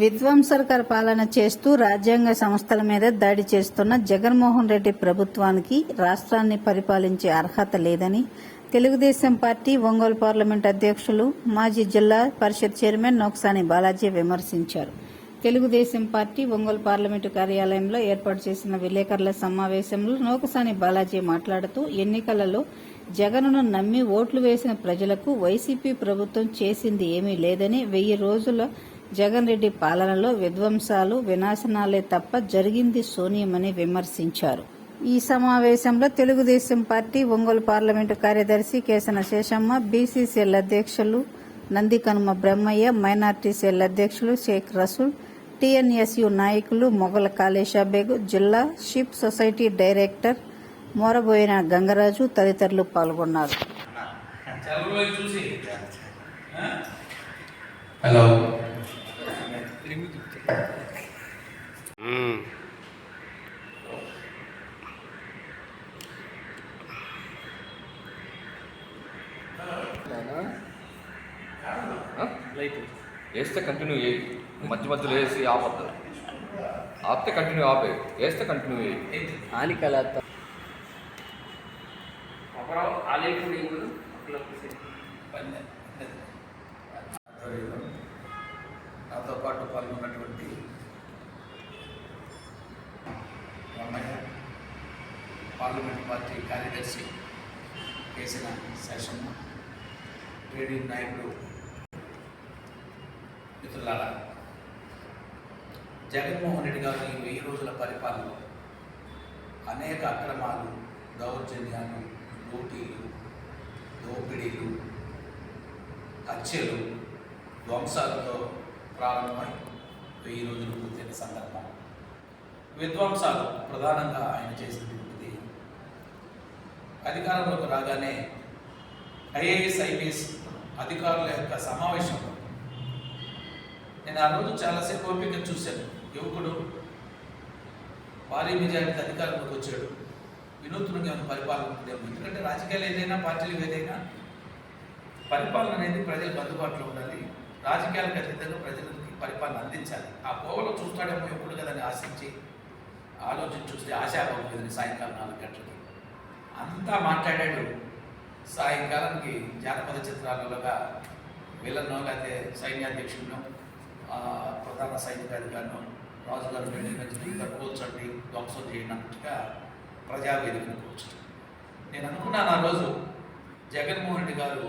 విధ్వంసకర పాలన చేస్తూ రాజ్యాంగ సంస్థల మీద దాడి చేస్తున్న జగన్మోహన్ రెడ్డి ప్రభుత్వానికి రాష్ట్రాన్ని పరిపాలించే అర్హత లేదని తెలుగుదేశం పార్టీ ఒంగోలు పార్లమెంట్ అధ్యక్షులు మాజీ జిల్లా పరిషత్ చైర్మన్ నోక్సాని బాలాజీ విమర్శించారు. తెలుగుదేశం పార్టీ ఒంగోలు పార్లమెంటు కార్యాలయంలో ఏర్పాటు చేసిన విలేకరుల సమావేశంలో నోకసాని బాలాజీ మాట్లాడుతూ ఎన్నికలలో జగన్ను నమ్మి ఓట్లు వేసిన ప్రజలకు వైసీపీ ప్రభుత్వం చేసింది ఏమీ లేదని, 1000 రోజుల జగన్ రెడ్డి పాలనలో విధ్వంసాలు వినాశనాలే తప్ప జరిగింది శూన్యమని విమర్శించారు. ఈ సమావేశంలో తెలుగుదేశం పార్టీ ఒంగోలు పార్లమెంటు కార్యదర్శి కేసన శేషమ్మ, బీసీసీఎల్ అధ్యక్షులు నందికనుమ బ్రహ్మయ్య, మైనార్టీ సెల్ అధ్యక్షులు షేక్ రసూల్, టీఎన్ఎస్యు నాయకులు మొగల కాళేశాబేగు, జిల్లా ship society director Moraboina Gangaraju తదితరులు పాల్గొన్నారు. హలో వేస్తే కంటిన్యూ చేయి, మధ్యలో వేసి ఆపద్దు, ఆపితే కంటిన్యూ ఆపే, వేస్తే కంటిన్యూ చేయి. నాతో పాటు పాల్గొన్నటువంటి రమయ్య, పార్లమెంట్ పార్టీ కార్యదర్శి కేసిన శేషమ్మ, ట్రేడ్ యూనియన్ నాయకుడు మిత్రులారా, జగన్మోహన్ రెడ్డి గారు ఈ 1000 రోజుల పరిపాలనలో అనేక అక్రమాలు, దౌర్జన్యాలు, లూటీలు, దోపిడీలు, హత్యలు, ధ్వంసాలతో ప్రారంభమై 1000 రోజులు పూర్తయిన సందర్భం. విధ్వంసాలు ప్రధానంగా ఆయన చేసినటువంటిది, అధికారంలోకి రాగానే ఐఏఎస్ ఐపీఎస్ అధికారుల యొక్క సమావేశంలో నేను ఆ రోజు చాలాసేపు ఓపిక చూశాను. యువకుడు భారీ మెజారిటీ అధికారంలోకి వచ్చాడు, వినూత్నంగా పరిపాలన ఉంటుందేమో. ఎందుకంటే రాజకీయాలు ఏదైనా, పార్టీలు ఏదైనా, పరిపాలన అనేది ప్రజలకు అందుబాటులో ఉండాలి, రాజకీయాలకు అతీతంగా ప్రజలకి పరిపాలన అందించాలి. ఆ కోవలో చూస్తాడేమో ఎప్పుడు కదని ఆశించి ఆలోచించి చూస్తే ఆశాభావం లేదని సాయంకాలం 4 గంటలకి అంతా మాట్లాడాడు. సాయంకాలానికి జానపద చిత్రాలలోగా వీళ్ళనో లేకపోతే సైన్యాధ్యక్షుడినో ప్రధాన సైనికాధికారినో రాజుగారు వెళ్ళి కూర్చోండి, ధ్వంసం చేయనట్టుగా ప్రజావేదికను కూర్చోండి. నేను అనుకున్నాను ఆ రోజు జగన్మోహన్ రెడ్డి గారు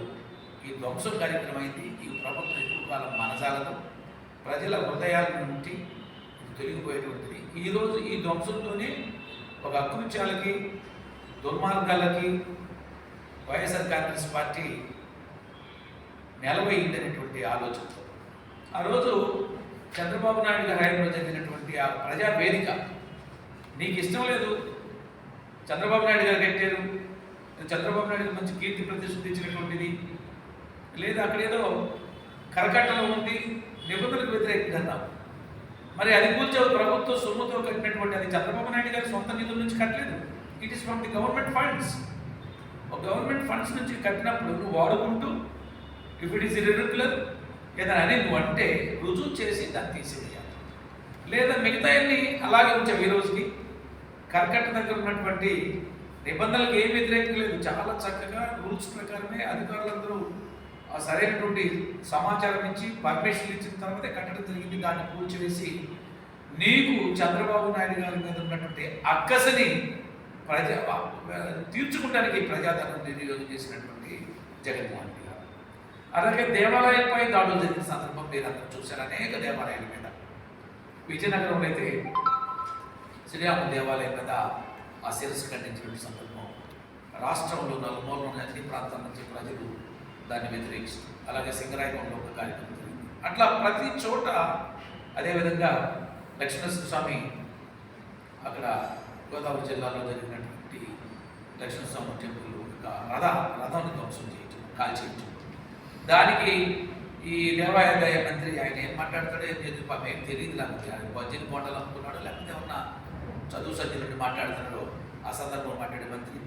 ఈ ధ్వంసం కార్యక్రమం అయింది, ఈ ప్రభుత్వం ఎక్కువ కాలం మనజాలను ప్రజల హృదయాల నుండి తొలగిపోయేటువంటిది. ఈరోజు ఈ ధ్వంసంతోనే ఒక అకృత్యాలకి, దుర్మార్గాలకి వైఎస్ఆర్ కాంగ్రెస్ పార్టీ నెలవైందనేటువంటి ఆలోచనతో ఆ రోజు చంద్రబాబు నాయుడు గారి హయాంలో జరిగినటువంటి ఆ ప్రజా వేదిక, నీకు ఇష్టం లేదు చంద్రబాబు నాయుడు గారు కట్టారు, చంద్రబాబు నాయుడు మంచి కీర్తి ప్రతిష్ఠ ఇచ్చినటువంటిది, లేదా అక్కడేదో కరకట్టలో ఉండి నిబంధనలకు వ్యతిరేకంగా మరి అది కూర్చో ప్రభుత్వ సొమ్ముతో కట్టినటువంటి, అది చంద్రబాబు నాయుడు గారి సొంత నిధుల నుంచి కట్టలేదు, it is from the government funds. ఒక గవర్నమెంట్ ఫండ్స్ నుంచి కట్టినప్పుడు నువ్వు వాడుకుంటూ ఇఫ్ ఇట్ ఈస్ ఇర్రెగ్యులర్ ఏదైనా అని నువ్వు అంటే రుజువు చేసి దాన్ని తీసివేయాలి, లేదా మిగతా అలాగే ఉంచావు. ఈ రోజుకి కరకట్ట దగ్గర ఉన్నటువంటి నిబంధనలకు ఏం వ్యతిరేకం లేదు, చాలా చక్కగా రూల్స్ ప్రకారమే అధికారులందరూ సరైనటువంటి సమాచారం ఇచ్చి పర్మిషన్ ఇచ్చిన తర్వాతే కట్టడం జరిగింది. దాన్ని కూల్చివేసి నీకు చంద్రబాబు నాయుడు గారి మీద ఉన్నటువంటి అక్కసని తీర్చుకోవడానికి ప్రజాధనం వినియోగం చేసినటువంటి జగన్మోహన్ రెడ్డి గారు. అలాగే దేవాలయాలపై దాడులు జరిగిన సందర్భం మీరు అందరూ చూశారు, అనేక దేవాలయాల మీద. విజయనగరంలో అయితే శ్రీరామ దేవాలయం మీద ఆ శిరస్సు ఖండించినటువంటి సందర్భం. రాష్ట్రంలో నలుమూలల నుంచి, అన్ని ప్రాంతాల నుంచి ప్రజలు దాన్ని వ్యతిరేకిస్తారు. అలాగే సింగరాయకొండలో ఒక కార్యక్రమం జరిగింది. అట్లా ప్రతి చోట, అదేవిధంగా లక్ష్మీనరసింహస్వామి అక్కడ గోదావరి జిల్లాలో జరిగినటువంటి లక్ష్మీనరసింహ టెంపుల్ రథాన్ని ధ్వంసం చేయటం, కాల్చేయటం. దానికి ఈ దేవాదాయ మంత్రి ఆయన ఏం మాట్లాడతాడో ఏం చేసి ఏం తెలియదు, లేకపోతే ఆయన బడ్జెట్ మోడల్ అనుకున్నాడో, లేకపోతే ఏమన్నా చదువు సజ్జనుడి మాట్లాడుతున్నాడో ఆ సందర్భంలో మాట్లాడే మంత్రి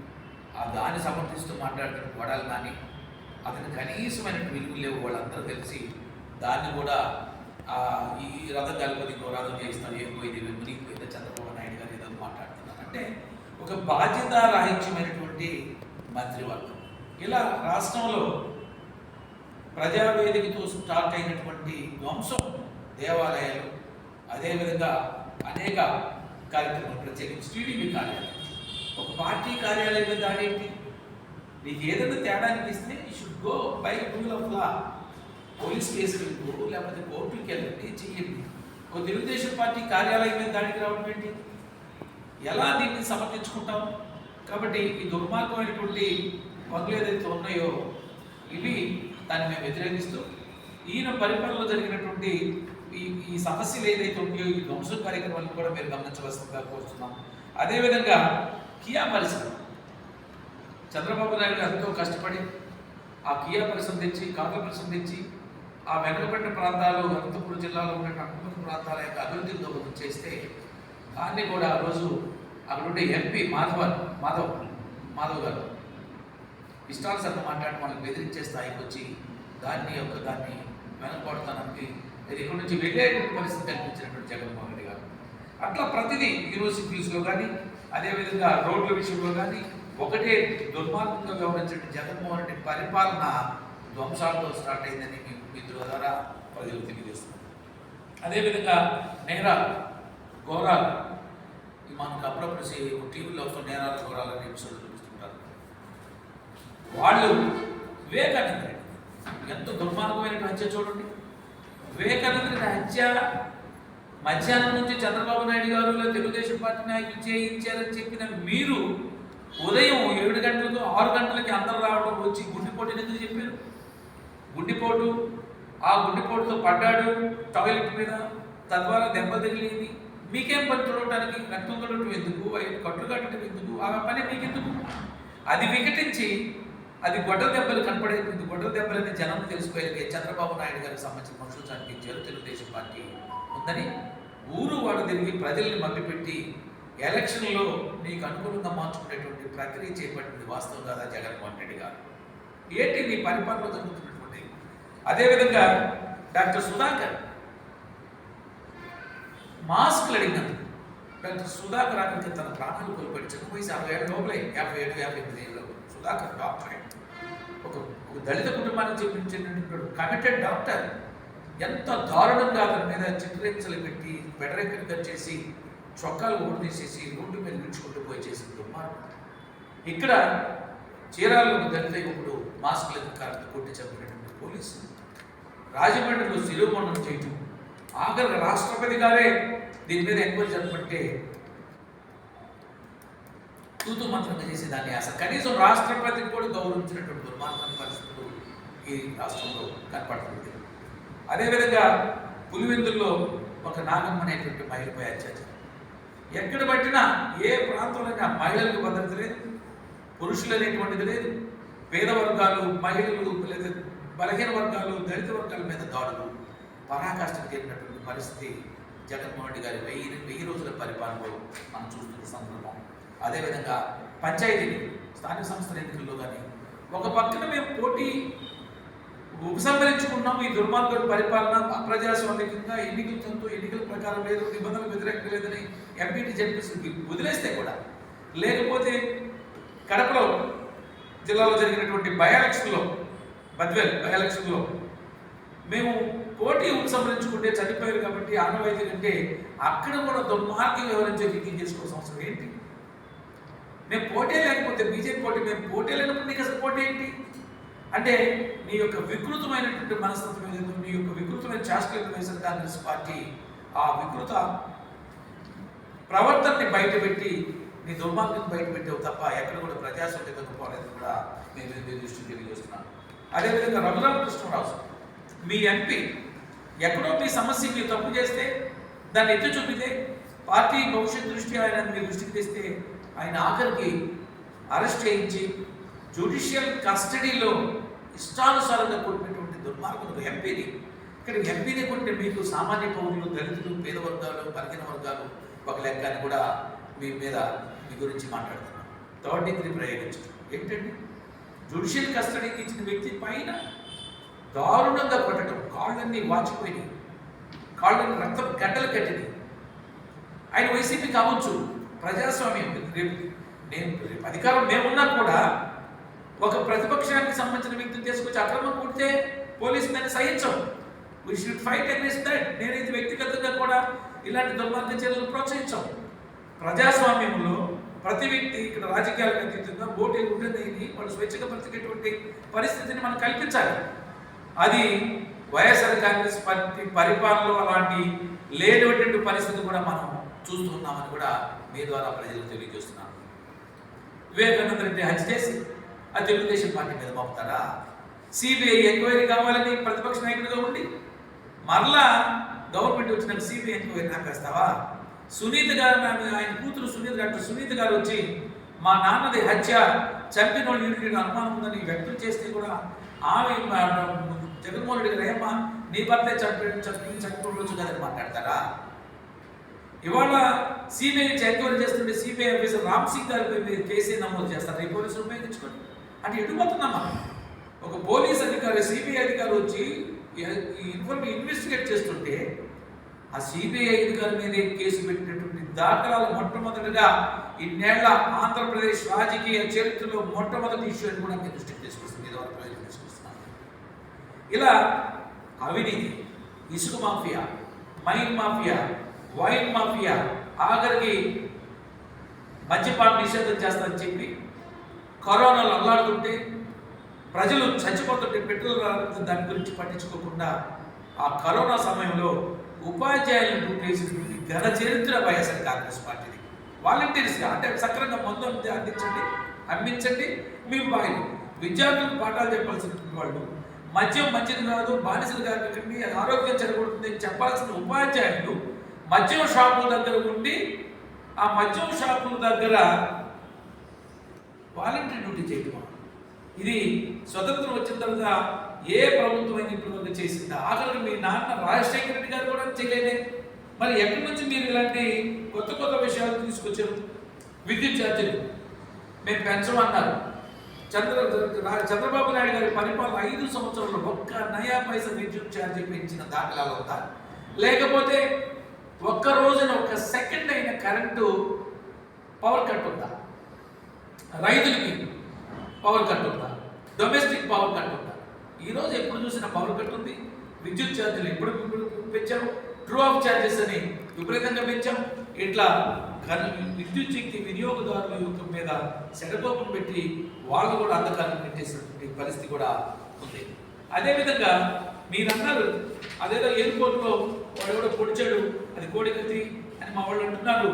దాన్ని సమర్థిస్తూ మాట్లాడుతున్న గొడవలు కానీ అతను కనీసమైన విలువలు లేవు. వాళ్ళందరూ కలిసి దాన్ని కూడా ఈ రథం కలిపి ఇంకో రథం చేయిస్తాం, ఏం పోయింది మునిగిపోయింది చంద్రబాబు నాయుడు గారు ఏదో మాట్లాడుతున్నారు. అంటే ఒక బాధ్యతారాహిత్యమైనటువంటి మంత్రివర్గం. ఇలా రాష్ట్రంలో ప్రజావేదికతో స్టార్ట్ అయినటువంటి ధ్వంసం దేవాలయాలు, అదేవిధంగా అనేక కార్యక్రమాలు, ప్రత్యేకించి టీడీపీ కార్యాలయం, ఒక పార్టీ కార్యాలయం మీద దాడేంటి? నీకు ఏదైనా తేడా అనిపిస్తే you should go by rule of law. Police కేసులు లేకపోతే కోర్టుకి వెళ్ళండి, చెయ్యండి. ఒక తెలుగుదేశం పార్టీ కార్యాలయం మీద దాడికి రావడం ఏంటి? ఎలా దీన్ని సమర్థించుకుంటాం? కాబట్టి ఈ దుర్మార్గమైనటువంటి పనులు ఏదైతే ఉన్నాయో ఇవి దాన్ని మేము వ్యతిరేకిస్తూ ఈయన పరిపాలనలో జరిగినటువంటి ఈ సమస్యలు ఏదైతే ఉన్నాయో ఈ ధ్వంసం కార్యక్రమాలను కూడా మీరు గమనించవలసిందిగా కోరుతున్నాం. అదేవిధంగా కియా పరిశ్రమ, చంద్రబాబు నాయుడు గారు ఎంతో కష్టపడి ఆ కియా పరిశ్రమ తెచ్చి, కార్ల పరిశ్రమ తెచ్చి ఆ వెనుకబడిన ప్రాంతాలు, అనంతపురం జిల్లాలో ఉన్న అనంతపురం ప్రాంతాల యొక్క అభివృద్ధికి దోహదం చేస్తే దాన్ని కూడా ఆ రోజు అక్కడ ఉండే ఎంపీ మాధవ్ గారు ఇష్టానుసారంగా మాట్లాడి మనకు బెదిరించే స్థాయికి వచ్చి దాన్ని వెనకబడతానికి ఇక్కడ నుంచి వెళ్ళేటువంటి పరిస్థితి కల్పించినటువంటి జగన్మోహన్ రెడ్డి గారు. అట్లా ప్రతిదీ యూనివర్సిటీస్లో కానీ, అదేవిధంగా రోడ్ల విషయంలో కానీ ఒకటే దుర్మార్గంగా వ్యవహరించిన జగన్మోహన్ రెడ్డి పరిపాలన ధ్వంసాలతో స్టార్ట్ అయిందని మిత్రుల ద్వారా ప్రజలకు తెలియజేస్తున్నాం. అదేవిధంగా నేరాలు, ఘోరాలు, మనకు అప్పుడప్పుడు టీవీలో వస్తున్న నేరాలు, ఘోరాలని ఎపిసోడ్ చూపిస్తుంటారు. వాళ్ళు వివేకానంద రెడ్డి ఎంత దుర్మార్గమైన హత్య చూడండి. వివేకానంద రెడ్డి హత్య మధ్యాహ్నం నుంచి చంద్రబాబు నాయుడు గారు తెలుగుదేశం పార్టీ నాయకులు చేయించారని చెప్పిన మీరు ఉదయం 7 గంటలకు 6 గంటలకి అందరూ రావడం వచ్చి గుండెపోటు ఎందుకు చెప్పారు? గుండెపోటు, ఆ గుండెపోటుతో పడ్డాడు టాయిలెట్ మీద, తద్వారా దెబ్బ తగిలింది. మీకేం పని చూడటానికి? రక్తం తొడటం ఎందుకు? కట్లు కట్టడం ఎందుకు? ఆ పని మీకెందుకు? అది వికటించి అది గొడ్డల దెబ్బలు కనపడేది. గొడ్డల దెబ్బలని జనం తెలిసిపోయేది. చంద్రబాబు నాయుడు గారికి సంబంధించిన మనుషులు చనిపించారు, తెలుగుదేశం పార్టీ ఉందని ఊరు వాడు తిరిగి ప్రజల్ని మభ్యపెట్టి ఎలక్షన్లో నీకు అనుకూలంగా మార్చుకునేటువంటి ప్రక్రియ చేపట్టింది వాస్తవం కాదా జగన్మోహన్ రెడ్డి గారు? ఏంటి నీ పరిపాలన జరుగుతున్నటువంటి? అదేవిధంగా డాక్టర్ సుధాకర్ మాస్క్లు అడిగినందుకు డాక్టర్ సుధాకర్ అక్కడికి తన ప్రాణాలు కోల్పోయి చిన్న వయసు 60 ఏళ్ళ లోపలే, 57-58 ఏళ్ళు సుధాకర్ డాక్టర్, ఒక దళిత కుటుంబానికి చెందినటువంటి కమిటెడ్ డాక్టర్. ఎంత దారుణంగా అతని మీద చిత్రహింసలు పెట్టి బెడరెక్కడిగా చేసి చొక్కాలు ఓటు తీసేసి రోడ్డు మీద నిలుచుకుంటూ పోయి చేసిన దుర్మార్గం. ఇక్కడ చీరాల్లో దళిత యువకుడు మాస్క్ కారణంగా కొట్టి చంపినటువంటి పోలీసు, రాజమండ్రిలో శిరోమణం చేయటం, ఆఖరి రాష్ట్రపతి గారే దీని మీద ఎంక్వైరీ జరపంటే తూతూ మంత్రంగా చేసి దాన్ని అసలు కనీసం రాష్ట్రపతిని కూడా గౌరవించినటువంటి దుర్మార్గమైన పరిస్థితులు ఈ రాష్ట్రంలో కనపడుతుంది. అదేవిధంగా పులివెందుల్లో ఒక నాగమ్మ అనేటువంటి మహిళపై అత్యాచారం. ఎక్కడ పట్టినా ఏ ప్రాంతంలో మహిళలకు భద్రత లేదు, పురుషులు అనేటువంటిది లేదు. పేద వర్గాలు, మహిళలు, లేదా బలహీన వర్గాలు, దళిత వర్గాల మీద దాడులు పరాకాష్ఠకు చేరినటువంటి పరిస్థితి జగన్మోహన్ రెడ్డి గారి 1000 రోజుల పరిపాలనలో మనం చూస్తున్న సందర్భం. అదేవిధంగా పంచాయతీలు, స్థానిక సంస్థల ఎన్నికల్లో కానీ ఒక పక్కన మేము పోటీ ఉపసంహరించుకున్నాము. ఈ దుర్మార్గ పరిపాలన అప్రజాస్వామికంగా ఎన్నికల ప్రకారం లేదు, నిబంధనలు వ్యతిరేకం లేదని ఎంపీటీ జడ్పీసీ వదిలేస్తే కూడా, లేకపోతే కడపలో జిల్లాలో జరిగినటువంటి బద్వేల్ బై ఎలక్షన్లో మేము పోటీ ఉపసంహరించుకుంటే చనిపోయారు కాబట్టి ఆనవాయితీ కంటే అక్కడ కూడా దుర్మార్గం వివరించే రీతి చేసుకోవాల్సిన అవసరం ఏంటి? మేము పోటీ లేకపోతే బీజేపీ పోటీ, మేము పోటీ లేనప్పుడు నీకు అసలు పోటీ ఏంటి అంటే నీ యొక్క వికృతమైనటువంటి మనస్తత్వం ఏదో, నీ యొక్క వికృతమైన చేష్టలు వేసిన కాంగ్రెస్ పార్టీ ఆ వికృత ప్రవర్తనని బయటపెట్టి నీ దుర్మార్గం బయటపెట్టావు తప్ప ఎక్కడ కూడా ప్రజాస్వామ్యంగా పోలేదు కూడా మేము దృష్టి తెలియజేస్తున్నాను. అదేవిధంగా రఘురామకృష్ణరాజు మీ ఎంపీ ఎక్కడో మీ సమస్య మీరు తప్పు చేస్తే దాన్ని ఎత్తి చూపితే పార్టీ భవిష్యత్ దృష్టి ఆయన మీ దృష్టికి తెస్తే ఆయన ఆఖరికి అరెస్ట్ చేయించి జ్యుడిషియల్ కస్టడీలో ఇష్టానుసారంగా కొట్టినటువంటి దుర్మార్గులు ఎంపీని. ఇక్కడ ఎంపీని కొట్టిన మీకు సామాన్య పౌరులు, దళితులు, పేద వర్గాలు, బలహీన వర్గాలు ఒక లెక్క అని కూడా మీ గురించి మాట్లాడుతున్నాం. 3rd డిగ్రీ ప్రయోగించడం ఏంటండి? జ్యుడిషియల్ కస్టడీకి ఇచ్చిన వ్యక్తి పైన దారుణంగా కొట్టడం, కాళ్ళన్నీ వాచిపోయినాయి. వాళ్ళని రక్తం గడ్డలు కట్టింది. ఆయన వైసీపీ కావచ్చు, ప్రజాస్వామ్యం. రేపు అధికారం మేమున్నా కూడా ఒక ప్రతిపక్షానికి సంబంధించిన వ్యక్తిని తీసుకొచ్చి అక్రమం కొడితే పోలీసు దాన్ని సహించం. We should fight against that. నేనైతే వ్యక్తిగతంగా కూడా ఇలాంటి దుర్మార్గ చర్యలను ప్రోత్సహించాం. ప్రజాస్వామ్యంలో ప్రతి వ్యక్తి ఇక్కడ రాజకీయాలకు అతీతంగా ఓటు ఉంటుందని వాళ్ళు స్వేచ్ఛగా బ్రతికేటువంటి పరిస్థితిని మనం కల్పించాలి. అది వైఎస్ఆర్ కాంగ్రెస్ పార్టీ పరిపాలనలో అలాంటి లేనటువంటి పరిస్థితి కూడా మనం చూస్తున్నామని కూడా మీ ద్వారా ప్రజలకు తెలియజేస్తున్నాను. వివేకానంద రెడ్డి హత్య చేసి ఆ తెలుగుదేశం పార్టీ మీద పంపుతారా? సిబిఐ ఎంక్వైరీ కావాలని ప్రతిపక్ష నాయకుడిగా ఉండి మరలా గవర్నమెంట్ వచ్చిన సిబిఐ ఎంక్వైరీ నాకేస్తావా? సునీత గారు, ఆయన కూతురు సునీత, డాక్టర్ సునీత గారు వచ్చి మా నాన్నది హత్య, చంపిన వాళ్ళు యూనిట్ అనుమానం ఉందని వ్యక్తం చేస్తే కూడా ఆమె జగన్మోహన్ రెడ్డి గారు ఏమ్మా నీ భర్తే చనిపోవచ్చు కదని మాట్లాడతారా? ఇవాళ సిబిఐ ఎంక్వైరీ చేస్తుంటే సిబిఐ ఆఫీసర్ రామ్ సింగ్ గారి కేసీ నమోదు చేస్తారు. ఈ పోలీసులు ఉపయోగించుకోండి అంటే ఎటుపోతున్నామా? ఒక పోలీస్ అధికారి, సిబిఐ అధికారి వచ్చి ఇన్వెస్టిగేట్ చేస్తుంటే ఆ సిబిఐ అధికారి మీద కేసు పెట్టినటువంటి దాఖలాలు మొట్టమొదటిగా ఇన్నేళ్ల ఆంధ్రప్రదేశ్ రాజకీయ చరిత్రలో మొట్టమొదటి ఇష్యూ అని కూడా నేను దృష్టికి తీసుకొస్తుంది. ఇలా అవినీతి, ఇసుక mafia, mine mafia, wine mafia, ఆఖరికి మద్యపాన నిషేధం చేస్తారని చెప్పి కరోనాలు అల్లాడుతుంటే ప్రజలు చచ్చిపోతుంటే పెట్రోల్ దాని గురించి పట్టించుకోకుండా ఆ కరోనా సమయంలో ఉపాధ్యాయులను డ్యూటీ ఘన చరిత్ర వైఎస్ఆర్ కాంగ్రెస్ పార్టీది. వాలంటీర్స్గా అంటే సక్రంగా మందు అందించండి, అమ్మించండి, మీరు బాగా విద్యార్థులకు పాఠాలు చెప్పాల్సినటువంటి వాళ్ళు మద్యం మంచిది కాదు, బానిసలు కాకండి, ఆరోగ్యం చెడగొడుతుందని చెప్పాల్సిన ఉపాధ్యాయులు మద్యం షాపుల దగ్గర ఉండి ఆ మద్యం షాపుల దగ్గర వాలంటీర్ డ్యూటీ చేయటం. ఇది స్వతంత్రం వచ్చిన తర్వాత ఏ ప్రభుత్వం అయినా ఇప్పుడు చేసిందా? ఆఖరికి మీ నాన్న రాజశేఖర రెడ్డి గారు కూడా చేయలేదే. మరి ఎక్కడి నుంచి మీరు ఇలాంటి కొత్త కొత్త విషయాలు తీసుకొచ్చారు? విద్యుత్ ఛార్జీలు మేము పెంచమన్నారు. చంద్రబాబు నాయుడు గారి పరిపాలన 5 సంవత్సరాల్లో ఒక్క నయా పైసా విద్యుత్ ఛార్జీ పెంచిన దాఖలాలు ఉందా? లేకపోతే ఒక్క రోజున ఒక్క సెకండ్ అయిన కరెంటు పవర్ కట్ ఉందా? రైతులకి పవర్ కట్ ఉందా? డొమెస్టిక్ పవర్ కట్ ఉందా? ఈరోజు ఎప్పుడు చూసిన పవర్ కట్ ఉంది. విద్యుత్ ఛార్జీలు ఎప్పుడు పెంచాము, ట్రూ ఆఫ్ ఛార్జెస్ అని విపరీతంగా పెంచాం. ఇట్లా విద్యుత్ శక్తి వినియోగదారుల మీద శటకోపం పెట్టి వాళ్ళు కూడా అంధకారం పెట్టేసినటువంటి పరిస్థితి కూడా ఉంది. అదేవిధంగా మీరన్నారు అదేదో ఎయిర్పోర్ట్లో వాడు ఎవడో పొడిచాడు, అది కోడికత్తి అని మా వాళ్ళు అంటున్నారు.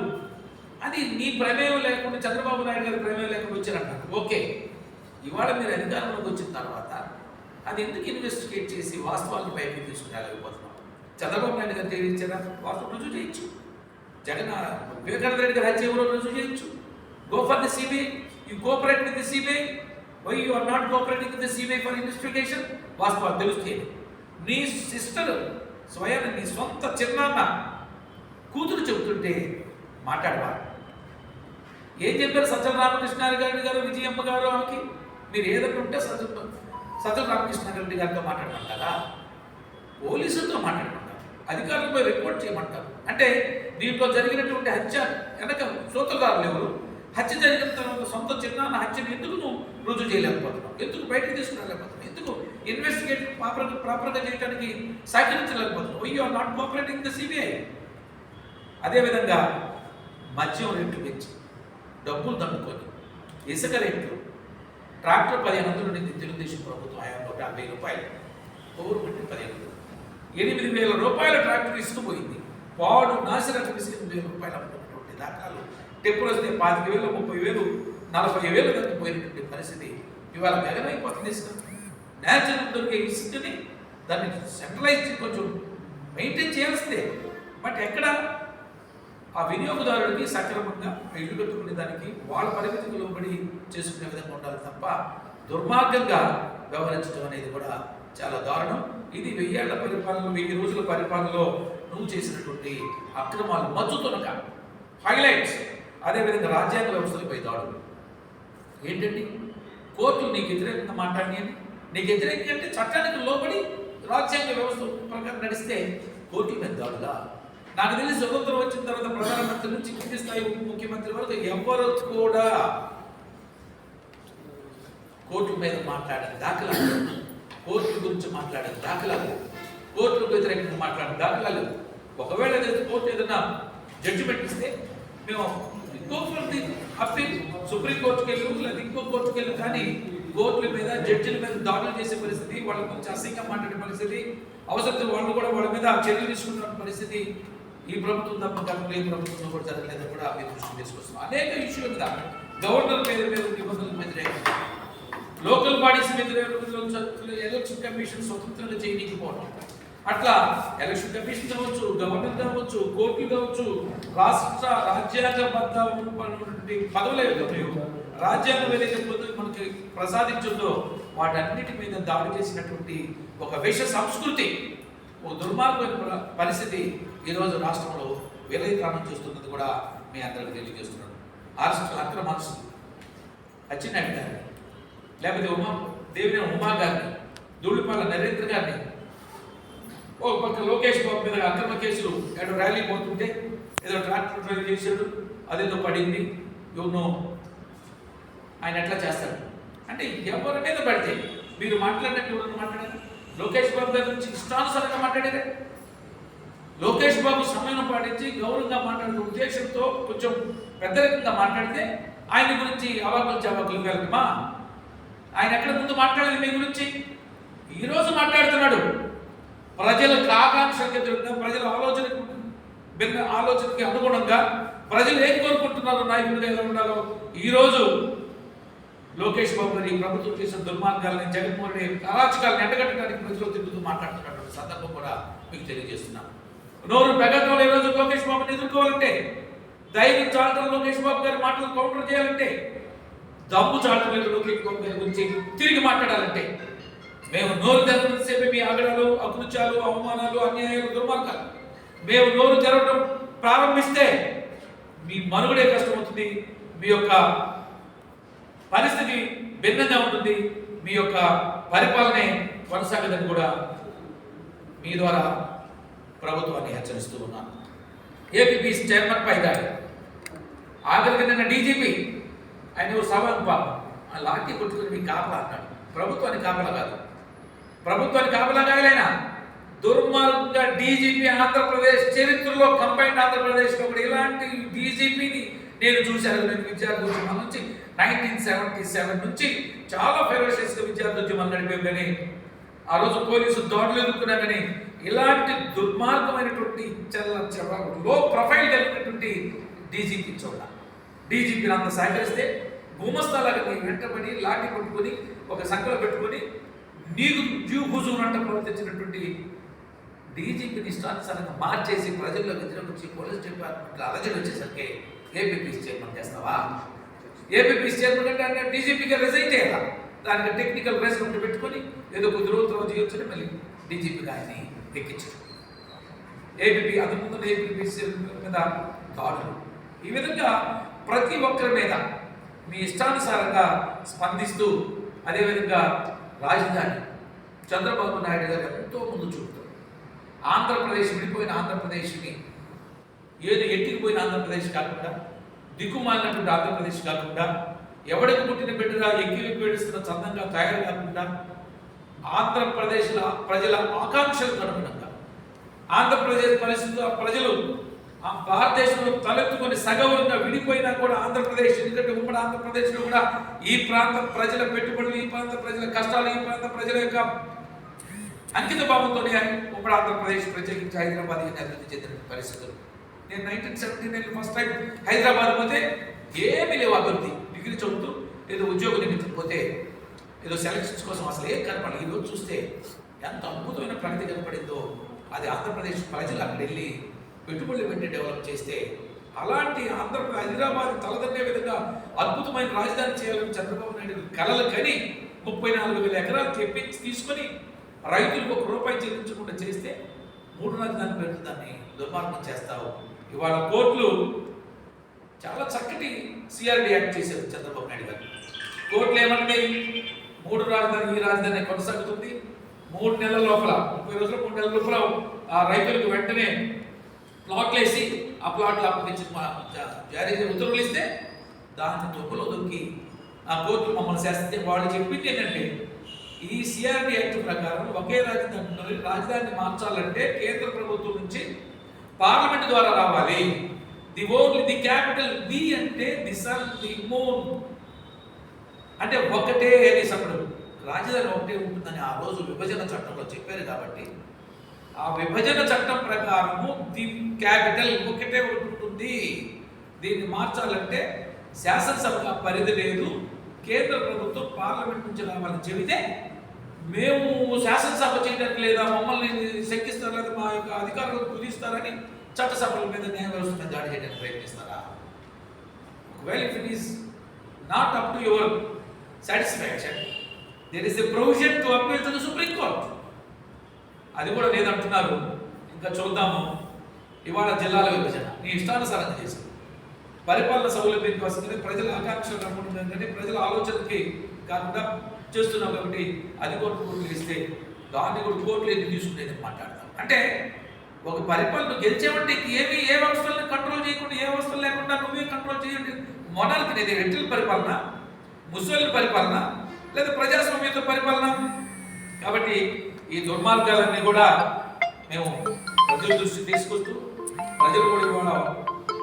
అది నీ ప్రమేయం లేకుండా, చంద్రబాబు నాయుడు గారి ప్రమేయం లేకుండా వచ్చారంటారు. ఓకే, ఇవాళ మీరు అధికారంలోకి వచ్చిన తర్వాత అది ఎందుకు ఇన్వెస్టిగేట్ చేసి వాస్తవాలను పైకి తీసుకురాలేకపోతున్నాం? చంద్రబాబు నాయుడు గారు తెలియచారా? వాస్తవం రుజువు చేయొచ్చు. వివేకానంద రెడ్డి గారు హత్య ఎవరో రుజువు చేయొచ్చు. Go for the CBI, you cooperate with the CBI. Why you are not cooperating with the CBI for investigation? వాస్తవాలు తెలుస్తాయి. నీ సిస్టర్ స్వయం, నీ సొంత చిన్నాన్న కూతురు చెబుతుంటే మాట్లాడవా? ఏం చెప్పారు సజ్జల రామకృష్ణారెడ్డి గారు, విజయమ్మ గారు ఆమెకి? మీరు ఏదైనా ఉంటే సజ్జల రామకృష్ణారెడ్డి గారితో మాట్లాడమంటారా? పోలీసులతో మాట్లాడమంటారు, అధికారులపై రిపోర్ట్ చేయమంటారు. అంటే దీంట్లో జరిగినటువంటి హత్య వెనక సూత్రధారులు ఎవరు? హత్య జరిగిన తర్వాత సొంత చిన్నాన్న హత్యను ఎందుకు నువ్వు రుజువు చేయలేకపోతున్నావు? ఎందుకు బయటకు తీసుకురాలేకపోతున్నావు? ఎందుకు ఇన్వెస్టిగేట్ ప్రాపర్గా చేయడానికి సహకరించలేకపోతున్నావు? You are not cooperating the CBI. అదేవిధంగా మద్యం రేట్లు పెంచి డబ్బులు దండుకొని ఇసుక రేట్లు, ట్రాక్టర్ 1500 నుండి తెలుగుదేశం ప్రభుత్వం 50 రూపాయలు, గవర్నమెంట్ 8,000 రూపాయల ట్రాక్టర్ ఇసుకుపోయింది. పాడు నాశనకు 8,000 రూపాయలు అమ్ముతున్నటువంటి దాఖలాలు. టెప్పులు వస్తే 25,000, 30,000, 40,000 దాకా పోయినటువంటి పరిస్థితి ఇవాళ గగనమైపోతుంది. ఇసుక న్యాచురల్ దొరికే ఇసుకని దాన్ని సెంట్రలైజ్ కొంచెం మెయింటైన్ చేయాల్సిందే. బట్ ఎక్కడ ఆ వినియోగదారుడికి సక్రమంగా ఇల్లు కట్టుకునే దానికి వాళ్ళ పరిమితికి లోబడి చేసుకునే విధంగా ఉండాలి తప్ప దుర్మార్గంగా వ్యవహరించడం అనేది కూడా చాలా దారుణం. ఇది 1000 ఏళ్ల పరిపాలనలో, 1000 రోజుల పరిపాలనలో నువ్వు చేసినటువంటి అక్రమాలు మచ్చుతునక హైలైట్స్. అదేవిధంగా రాజ్యాంగ వ్యవస్థలపై దాడులు ఏంటండి? కోర్టులు నీకు వ్యతిరేకంగా మాట్లాడి, నీకు వ్యతిరేకంగా అంటే చట్టానికి లోబడి రాజ్యాంగ వ్యవస్థ ప్రకారం నడిస్తే కోర్టుల మీద దాడులా? నాకు తెలిసి స్వతంత్రం వచ్చిన తర్వాత ప్రధానమంత్రి నుంచి కింది స్థాయి ముఖ్యమంత్రి వరకు ఎవరు కూడా కోర్టుల మీద మాట్లాడిన దాఖలాలు, కోర్టుల గురించి మాట్లాడిన దాఖలాలు, కోర్టులకు వ్యతిరేకంగా మాట్లాడిన దాఖలాలు. ఒకవేళ కోర్టు ఏదైనా జడ్జిమెంట్ ఇస్తే మేము ఇంకొకటి అప్పీల్ సుప్రీంకోర్టుకి వెళ్ళు లేదా ఇంకో కోర్టుకి వెళ్ళు, కానీ కోర్టుల మీద జడ్జిల మీద దాడులు చేసే పరిస్థితి, వాళ్ళ గురించి అసహ్యంగా మాట్లాడే పరిస్థితి, అవసరం వాళ్ళు కూడా వాళ్ళ మీద చర్యలు తీసుకున్న పరిస్థితి ఈ ప్రభుత్వం తప్ప గతంలో ఏ ప్రభుత్వంలో కూడా జరగలేదని కూడా మీరు దృష్టి తీసుకొస్తున్నాం. అనేక ఇష్యూల మీద గవర్నర్ పేరు మీద నిబంధనలకు వ్యతిరేకంగా, లోకల్ బాడీస్ మీద ఎలక్షన్ కమిషన్ స్వతంత్రంగా చేయకపోవడం, అట్లా ఎలక్షన్ కమిషన్ కావచ్చు, గవర్నర్ కావచ్చు, కోర్టులు కావచ్చు, రాజ్యాంగబద్ధ పదవులే రాజ్యాంగం ఏదైతే మనకి ప్రసాదించిందో వాటన్నిటి మీద దాడి చేసినటువంటి ఒక విష సంస్కృతి, ఒక దుర్మార్గమైన పరిస్థితి ఈరోజు రాష్ట్రంలో విలయకారణం చేస్తున్నది కూడా మీ అందరికీ తెలియజేస్తున్నాడు. అక్రమ మనసు అచ్చెన్నాయుడు గారిని, లేకపోతే దేవినేని ఉమా గారిని, ధూళిపాల నరేంద్ర గారిని, ఓ పక్క లోకేష్ బాబు మీద అక్రమ కేసులు, ఏదో ర్యాలీ పోతుంటే ఏదో ట్రాక్టర్ డ్రైవ్ చేశాడు, అదేదో పడింది, ఎవరినో ఆయన ఎట్లా చేస్తాడు అంటే ఎవరి మీద పడితే మీరు మాట్లాడినట్టు ఎవరు మాట్లాడారు? లోకేష్ బాబు గారి నుంచి ఇష్టానుసారంగా మాట్లాడారే. లోకేష్ బాబు సమయం పాటించి గౌరవంగా మాట్లాడే ఉద్దేశంతో కొంచెం పెద్దరికంగా మాట్లాడితే ఆయన గురించి అవాకులు చవాకులు వెళ్తామా? ఆయన ఎక్కడ ముందు మాట్లాడేది మీ గురించి? ఈరోజు మాట్లాడుతున్నాడు. ప్రజలకు ఆకాంక్షకి ప్రజల ఆలోచనకి అనుగుణంగా ప్రజలు ఏం కోరుకుంటున్నారు నాయకుడిగా ఎలా ఉండాలో ఈరోజు లోకేష్ బాబు గారి ప్రభుత్వం చేసిన దుర్మార్గాలని, జగన్మోహన్ రెడ్డి అరాచకాలను ఎండగట్టడానికి ప్రజలు తిరుగుతూ మాట్లాడుతున్నటువంటి సందర్భం కూడా మీకు తెలియజేస్తున్నాను. నోరు పెగతంలో ఈరోజు లోకేష్ బాబుని ఎదుర్కోవాలంటే, ధైర్యం చాలటం లోకేష్ బాబు గారి మాటలు కౌంటర్ చేయాలంటే, దమ్ము చాలటం లేదు లోకేష్ బాబు గారి గురించి తిరిగి మాట్లాడాలంటే, మేము నోరు తెరవసేపే మీ ఆగడాలు, అకృత్యాలు, అవమానాలు, అన్యాయాలు, దుర్మార్గాలు మేము నోరు తెరవడం ప్రారంభిస్తే మీ మనుగడే కష్టమవుతుంది, మీ యొక్క పరిస్థితి భిన్నంగా ఉంటుంది, మీ యొక్క పరిపాలనే కొనసాగదని కూడా మీ ద్వారా ప్రభుత్వాన్ని హెచ్చరిస్తూ ఉన్నాను. ఏపీ చైర్మన్ పై దాడి, ఆఖరికి నిన్న డీజీపీ ఆయన సభకు పాపం ఆ లాఠీ కొట్టుకుని మీ కాపలా అన్నాడు. ప్రభుత్వానికి కాపలా కాదు, ప్రభుత్వానికి కాపలా కాయలైనా దుర్మార్గంగా డీజీపీ ఆంధ్రప్రదేశ్ చరిత్రలో కంబైన్డ్ ఆంధ్రప్రదేశ్లో కూడా ఇలాంటి డీజీపీని నేను చూశాను. నేను విద్యార్థి ఉద్యమం నుంచి 1977 నుంచి చాలా ఫెరోషియస్గా విద్యార్థి ఉద్యమాలు నడిపేవి, కానీ ఆ రోజు పోలీసు దాడులు ఎదుర్కొన్నా, కానీ ఇలాంటి దుర్మార్గమైనటువంటి లో ప్రొఫైల్ కలిగినటువంటి డీజీపీ చూడ. డీజీపీని అంత సహకరిస్తే గుమస్తాలాగా నీ వెంటబడి లాఠీ పట్టుకొని ఒక సంఖ్యలో పెట్టుకొని నీకు హుజూరంట ప్రవర్తించినటువంటి డీజీపీని ఇష్టానుసారంగా మార్చేసి ప్రజల్లో వ్యతిరేకించి పోలీస్ డిపార్ట్మెంట్లో అలజడి వచ్చేసరికి ఏపీ చైర్మన్ చేస్తావా? ఏపీ చైర్మన్ అంటే డీజీపీగా రిజైన్ చేయాలా? దానికి టెక్నికల్ రీజన్ పెట్టుకొని ఏదో కొద్ది రోజుల రోజు చేయొచ్చని మళ్ళీ డీజీపీగా ఆయన్ని ఎక్కించారు. ఏపీ అంతకుముందు ఏపీ మీద దాడులు, ఈ విధంగా ప్రతి ఒక్కరి మీద మీ ఇష్టానుసారంగా స్పందిస్తూ, అదేవిధంగా రాజధాని చంద్రబాబు నాయుడు గారు ఎంతో ముందు చూపుతారు. ఆంధ్రప్రదేశ్ విడిపోయిన ఆంధ్రప్రదేశ్ని ఏది ఎట్టికిపోయిన ఆంధ్రప్రదేశ్ కాకుండా, దిక్కుమాలినటువంటి ఆంధ్రప్రదేశ్ కాకుండా, ఎవడికి పుట్టిన బిడ్డగా ఎక్కి వేడుస్తున్న చందంగా తయారు కాకుండా, ఆంధ్రప్రదేశ్ ప్రజల ఆకాంక్షలకు అనుగుణంగా ఆంధ్రప్రదేశ్ పరిస్థితుల్లో ప్రజలు భారతదేశంలో తలెత్తుకొని సగౌరవంగా విడిపోయినా కూడా ఆంధ్రప్రదేశ్, ఎందుకంటే ఉమ్మడి ఆంధ్రప్రదేశ్లో కూడా ఈ ప్రాంత ప్రజల పెట్టుబడులు, ఈ ప్రాంత ప్రజల కష్టాలు, ఈ ప్రాంత ప్రజల యొక్క అంకిత భావంతోనే ఉమ్మడి ఆంధ్రప్రదేశ్ ప్రత్యేకించి హైదరాబాద్ అభివృద్ధి చెందిన పరిస్థితులు. నేను 1979 ఫస్ట్ టైం హైదరాబాద్ పోతే ఏమీ లేవు అభివృద్ధి. డిగ్రీ చదువుతూ ఏదో ఉద్యోగ నిమిత్తం పోతే ఏదో సెలక్షన్స్ కోసం అసలు ఏం కనపడలేదు. ఈరోజు చూస్తే ఎంత అద్భుతమైన ప్రగతి కనపడిందో. అది ఆంధ్రప్రదేశ్ ప్రజలు అక్కడ వెళ్ళి పెట్టుబడులు పెట్టి డెవలప్ చేస్తే, అలాంటి ఆంధ్రప్రదేశ్ హైదరాబాద్ తలదన్నే విధంగా అద్భుతమైన రాజధాని చేయాలని చంద్రబాబు నాయుడు కలలు కని 34,000 ఎకరాలు తీసుకొని రైతులకు ₹1 చెల్లించకుండా చేస్తే 3 రాజధాని పేరుతో దాన్ని దుర్మార్గం చేస్తావు. ఇవాళ కోర్టులు చాలా చక్కటి సిఆర్డి యాక్ట్ చేశారు చంద్రబాబు నాయుడు గారు. కోర్టులు ఏమంటాయి? 3 రాజధాని, ఈ రాజధాని కొనసాగుతుంది 3 నెలల లోపల, 30 రోజులు 3 నెలల లోపల ఆ రైతులకు వెంటనే ప్లాట్లు వేసి ఆ ప్లాట్లు అప్పగించి జారీ ఉత్తర్వులు ఇస్తే దాన్ని తొప్పులో దొక్కి ఆ కోర్టు మమ్మల్ని శాస్త్రి వాళ్ళు చెప్పింది ఏంటంటే ఈ సిఆర్డి యాక్ట్ ప్రకారం ఒకే రాజధాని మార్చాలంటే కేంద్ర ప్రభుత్వం నుంచి పార్లమెంట్ ద్వారా రావాలి. ది క్యాపిటల్ ది అంటే ది సన్ ది మూన్ అంటే ఒకటే అనేసి అప్పుడు రాజధాని ఒకటే ఉంటుందని ఆ రోజు విభజన చట్టంలో చెప్పారు. కాబట్టి ఆ విభజన చట్టం ప్రకారము ది క్యాపిటల్ ఒకటే ఉంటుంది. దీన్ని మార్చాలంటే శాసనసభ పరిధి లేదు, కేంద్ర ప్రభుత్వం పార్లమెంట్ నుంచి రావాలని చెబితే మేము శాసనసభ చేయడానికి లేదా మమ్మల్ని శంకిస్తారు లేదా మా యొక్క అధికారులను కుదిస్తారని చట్టసభల మీద న్యాయ వ్యవస్థ మీద దాడి చేయడానికి ప్రయత్నిస్తారా? ఒకవేళ if it is not up to your satisfaction there is a provision to appeal to the supreme court. అది కూడా లేదంటున్నారు. ఇంకా చూద్దాము. ఇవాళ జిల్లాల విభజన నీ ఇష్టానుసారంగా చేశారు. పరిపాలన సౌలభ్యం కోసం ప్రజల ఆకాంక్షలు నమ్ముతుందని ప్రజల ఆలోచనకి కాకుండా చేస్తున్నాం. కాబట్టి అది కోర్టులు ఇస్తే దాన్ని కూడా కోర్టులు ఎందుకు తీసుకునేది మాట్లాడతాం. అంటే ఒక పరిపాలన గెలిచేవంటే ఏ వ్యవస్థలను కంట్రోల్ చేయకుండా ఏ వ్యవస్థలు లేకుండా నువ్వే కంట్రోల్ చేయండి. మొనాలిటీ అనేది రెడ్డిల పరిపాలన, ముస్లింల పరిపాలన లేదా ప్రజాస్వామ్యంతో పరిపాలన. కాబట్టి ఈ దుర్మార్గాలన్నీ కూడా మేము ప్రజల దృష్టి తీసుకొస్తూ ప్రజలు కూడా ఇవాళ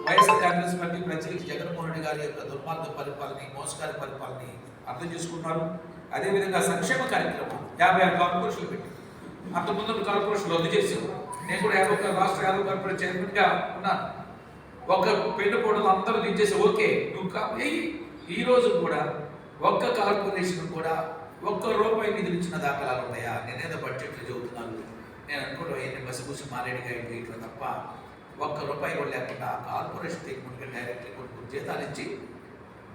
వైఎస్ఆర్ కాంగ్రెస్ పార్టీ ప్రత్యేకించి జగన్మోహన్ రెడ్డి గారి యొక్క దుర్మార్గ పరిపాలన, మోసకారి పరిపాలన అర్థం చేసుకుంటున్నారు. అదేవిధంగా సంక్షేమ కార్యక్రమం 56 కార్పొరేషన్లు పెట్టి అంతకుముందు కార్పొరేషన్లు రద్దు చేసాము. నేను కూడా 51 రాష్ట్ర 50 కార్పొరేషన్ చైర్మన్గా ఉన్నాను. ఒక పెట్టుబడులు అందరూ దించేసి ఓకే నువ్వు ఈ రోజు కూడా ఒక్క కార్పొరేషన్ కూడా ₹1 నిధులు ఇచ్చిన దాఖలాలు ఉన్నాయా? నేనేదో బడ్జెట్లు చెబుతున్నాను. నేను అనుకుంటా ఏంటి బస్సు మారేడు గారికి ఇట్లా తప్ప ₹1 కూడా లేకుండా కార్పొరేషన్ తెగుముడిగా డైరెక్ట్గా కొన్ని జీతాలు ఇచ్చి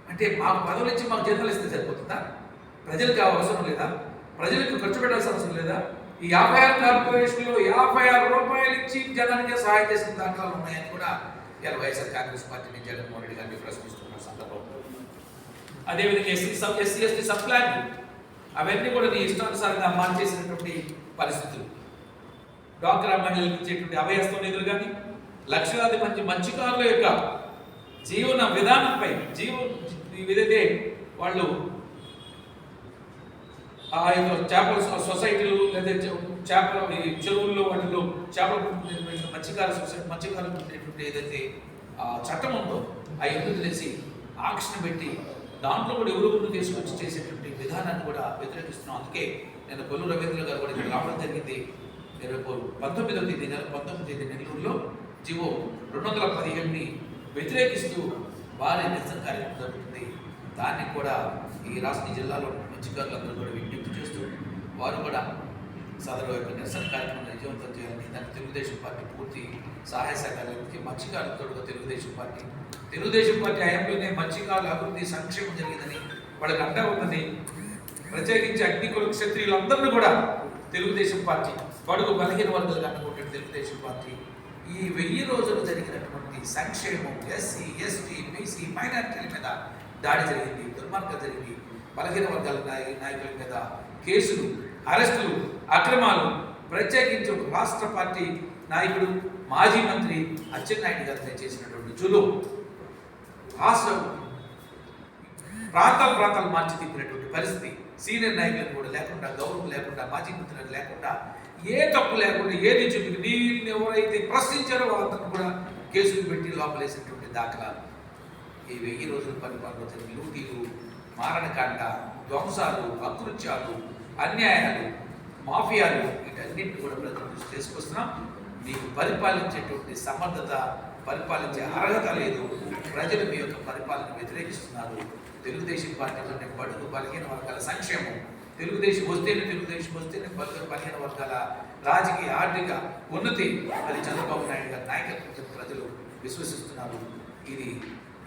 అంటే మాకు పదవులు ఇచ్చి మాకు జీతాలు ఇస్తే సరిపోతుందా? ప్రజలకు అవసరం లేదా? ప్రజలకు ఖర్చు పెట్టాల్సిన అవసరం లేదా? ఈ 56 కార్పొరేషన్లో ₹56 ఇచ్చి జనానికి సహాయం చేసిన దాఖలాలు ఉన్నాయని కూడా ఇలా వైఎస్ఆర్ కాంగ్రెస్ పార్టీని జగన్మోహన్ రెడ్డి గారిని ప్రశ్నిస్తున్న సందర్భంలో అదేవిధంగా ఎస్సీ ఎస్టీ సబ్ ప్లాన్ అవన్నీ కూడా నీ ఇష్టానుసారంగా మార్చేసినటువంటి పరిస్థితులు. డ్వాక్రా మహిళలకు ఇచ్చేటువంటి అభయస్థం నిధులు కానీ లక్షలాది మంది మత్స్యకారుల యొక్క జీవన విధానంపై ఏదైతే వాళ్ళు ఆ యొక్క చేపల సొసైటీలు లేదా చేపల చెరువుల్లో వాటిలో చేపలు మత్స్యకారులకు ఉండేటువంటి ఏదైతే చట్టం ఉందో ఆ ఎదురు తెలిసి ఆక్షన్ పెట్టి దాంట్లో కూడా ఎవరు తీసుకొచ్చి చేసేటువంటి విధానాన్ని కూడా వ్యతిరేకిస్తున్నాం. అందుకే నేను కొల్లు రవీంద్ర గారు కూడా ఇక్కడ రావడం జరిగింది. రేపు 19వ తేదీ నెల్లూరులో జీవో 217ని వ్యతిరేకిస్తూ భారీ నిరసన కార్యక్రమం జరుగుతుంది. దాన్ని కూడా ఈ రాష్ట్ర జిల్లాలో మత్స్యకారులందరూ కూడా విజ్ఞప్తి చేస్తూ వారు కూడా సదరు యొక్క నిరసన కార్యక్రమం విజయవంతం చేయాలని దానికి తెలుగుదేశం పార్టీ పూర్తి సహాయ సహకారానికి మత్స్యకారులతో తెలుగుదేశం పార్టీ హయాంలోనే మత్స్యకారుల అభివృద్ధి సంక్షేమం జరిగిందని వాళ్ళకి అండా ఉందని ప్రత్యేకించి అగ్నికుల క్షత్రియులందరినీ కూడా తెలుగుదేశం పార్టీ బడుగు బలహీన వర్గాలకు అండగొట్టిన తెలుగుదేశం పార్టీ ఈ 1000 రోజులు జరిగినటువంటి సంక్షేమం ఎస్సీ ఎస్టీ బీసీ మైనారిటీల మీద దాడి జరిగింది, దుర్మార్గం జరిగింది. బలహీన వర్గాల నాయకుల మీద కేసులు, అరెస్టులు, అక్రమాలు, ప్రత్యేకించి రాష్ట్ర పార్టీ నాయకుడు మాజీ మంత్రి అచ్చెన్నాయుడు గారిపై చేసినటువంటి జులుం రాష్ట్రం ప్రాంతాలు మార్చి తిప్పినటువంటి పరిస్థితి. సీనియర్ నాయకులకు కూడా లేకుండా, గౌరవం లేకుండా, మాజీ మంత్రులకు లేకుండా, ఏ తప్పు లేకుండా ఏది చూపి నీళ్ళు ఎవరైతే ప్రశ్నించారో వాళ్ళందరూ కూడా కేసులు పెట్టి లోపలేసినటువంటి దాఖలాలు. ఈ 1000 రోజుల పరిపాలన జరిగిన లూటీలు, మారణకాండ, ధ్వంసాలు, అకృత్యాలు, అన్యాయాలు, మాఫియాలు వీటన్నింటినీ కూడా ప్రజల దృష్టి తీసుకొస్తున్నాం. మీకు పరిపాలించేటువంటి సమర్థత, పరిపాలించే అర్హత లేదు. ప్రజలు మీ యొక్క పరిపాలన వ్యతిరేకిస్తున్నారు. తెలుగుదేశం పార్టీలోనే బడుగు బలహీన వర్గాల సంక్షేమం, తెలుగుదేశం వస్తేనే బలహీన వర్గాల రాజకీయ ఆర్థిక ఉన్నతి అది చంద్రబాబు నాయుడు గారి నాయకత్వం ప్రజలు విశ్వసిస్తున్నారు. ఇది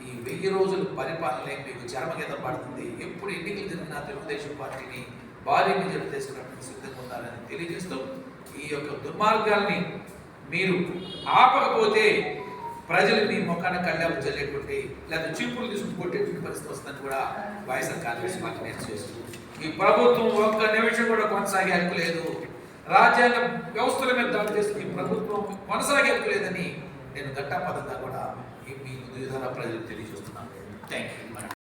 ఈ 1000 రోజుల పరిపాలనే మీకు చరమగీతం పడుతుంది. ఎప్పుడు ఎన్నికలు జరిగినా తెలుగుదేశం పార్టీని భారీ మెజారిటీ తీసుకురావడానికి సిద్ధంగా ఉన్నారని తెలియజేస్తూ ఈ యొక్క దుర్మార్గాల్ని మీరు ఆపకపోతే ప్రజలు మీ ముఖాన కళ్ళాపు చల్లేటువంటి లేదా చీపులు తీసుకుని కొట్టేటువంటి పరిస్థితి వస్తుందని కూడా వైఎస్ఆర్ కాంగ్రెస్ పార్టీ చేస్తూ ఈ ప్రభుత్వం ఒక్క నిమిషం కూడా కొనసాగే హక్కు లేదు. రాజ్యాంగ వ్యవస్థల మీద దాడి చేస్తున్న ఈ ప్రభుత్వం కొనసాగలేదని నేను ఘట్టాపదంగా కూడా మీ ద్వారా ప్రజలకు తెలియజేస్తున్నాను. Thank you.